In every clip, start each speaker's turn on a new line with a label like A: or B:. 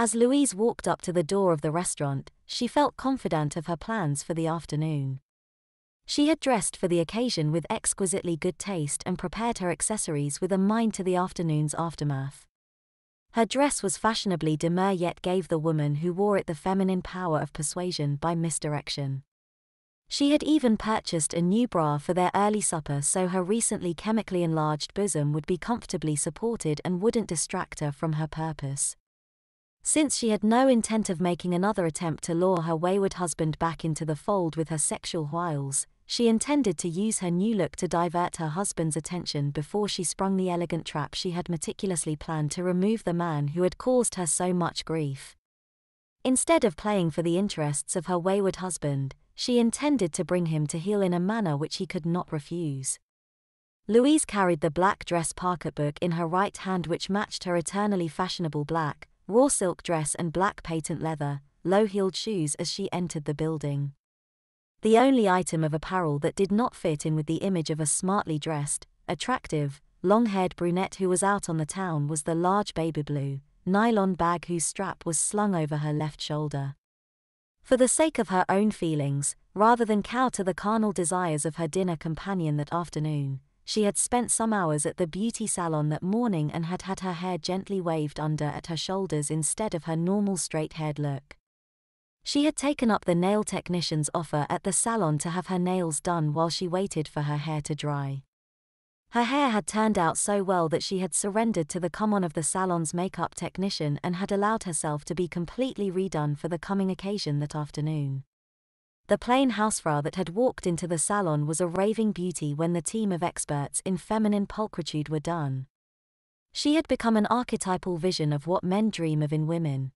A: As Louise walked up to the door of the restaurant, she felt confident of her plans for the afternoon. She had dressed for the occasion with exquisitely good taste and prepared her accessories with a mind to the afternoon's aftermath. Her dress was fashionably demure yet gave the woman who wore it the feminine power of persuasion by misdirection. She had even purchased a new bra for their early supper so her recently chemically enlarged bosom would be comfortably supported and wouldn't distract her from her purpose. Since she had no intent of making another attempt to lure her wayward husband back into the fold with her sexual wiles, she intended to use her new look to divert her husband's attention before she sprung the elegant trap she had meticulously planned to remove the man who had caused her so much grief. Instead of playing for the interests of her wayward husband, she intended to bring him to heel in a manner which he could not refuse. Louise carried the black dress pocketbook in her right hand which matched her eternally fashionable black, raw silk dress and black patent leather, low-heeled shoes as she entered the building. The only item of apparel that did not fit in with the image of a smartly dressed, attractive, long-haired brunette who was out on the town was the large baby blue, nylon bag whose strap was slung over her left shoulder. For the sake of her own feelings, rather than cow to the carnal desires of her dinner companion that afternoon, she had spent some hours at the beauty salon that morning and had had her hair gently waved under at her shoulders instead of her normal straight-haired look. She had taken up the nail technician's offer at the salon to have her nails done while she waited for her hair to dry. Her hair had turned out so well that she had surrendered to the come-on of the salon's makeup technician and had allowed herself to be completely redone for the coming occasion that afternoon. The plain housefrau that had walked into the salon was a raving beauty when the team of experts in feminine pulchritude were done. She had become an archetypal vision of what men dream of in women.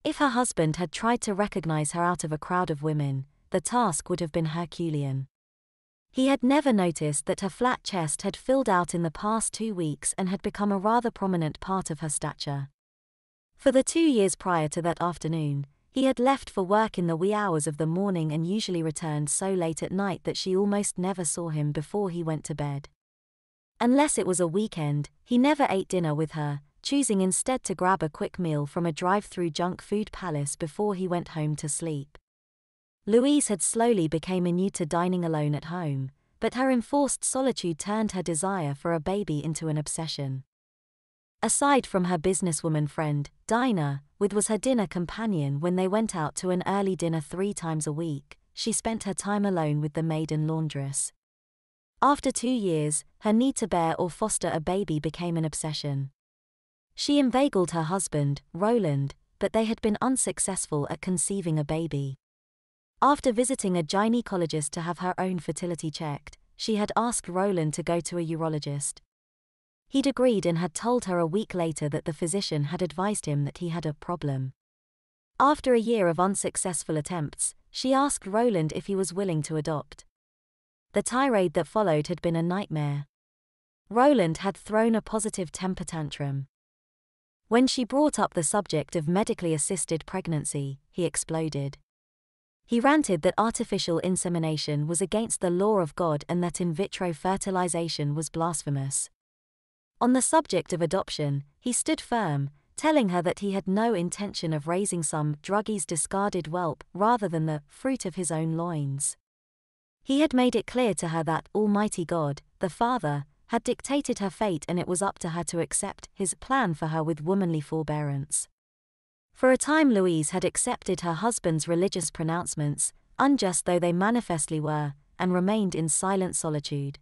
A: If her husband had tried to recognize her out of a crowd of women, the task would have been Herculean. He had never noticed that her flat chest had filled out in the past 2 weeks and had become a rather prominent part of her stature. For the 2 years prior to that afternoon, he had left for work in the wee hours of the morning and usually returned so late at night that she almost never saw him before he went to bed. Unless it was a weekend, he never ate dinner with her, choosing instead to grab a quick meal from a drive-through junk food palace before he went home to sleep. Louise had slowly become inured to dining alone at home, but her enforced solitude turned her desire for a baby into an obsession. Aside from her businesswoman friend, Dinah, which was her dinner companion when they went out to an early dinner 3 times a week, she spent her time alone with the maid and laundress. After 2 years, her need to bear or foster a baby became an obsession. She inveigled her husband, Roland, but they had been unsuccessful at conceiving a baby. After visiting a gynecologist to have her own fertility checked, she had asked Roland to go to a urologist. He'd agreed and had told her a week later that the physician had advised him that he had a problem. After a year of unsuccessful attempts, she asked Roland if he was willing to adopt. The tirade that followed had been a nightmare. Roland had thrown a positive temper tantrum. When she brought up the subject of medically assisted pregnancy, he exploded. He ranted that artificial insemination was against the law of God and that in vitro fertilization was blasphemous. On the subject of adoption, he stood firm, telling her that he had no intention of raising some druggie's discarded whelp rather than the fruit of his own loins. He had made it clear to her that Almighty God, the Father, had dictated her fate and it was up to her to accept his plan for her with womanly forbearance. For a time Louise had accepted her husband's religious pronouncements, unjust though they manifestly were, and remained in silent solitude.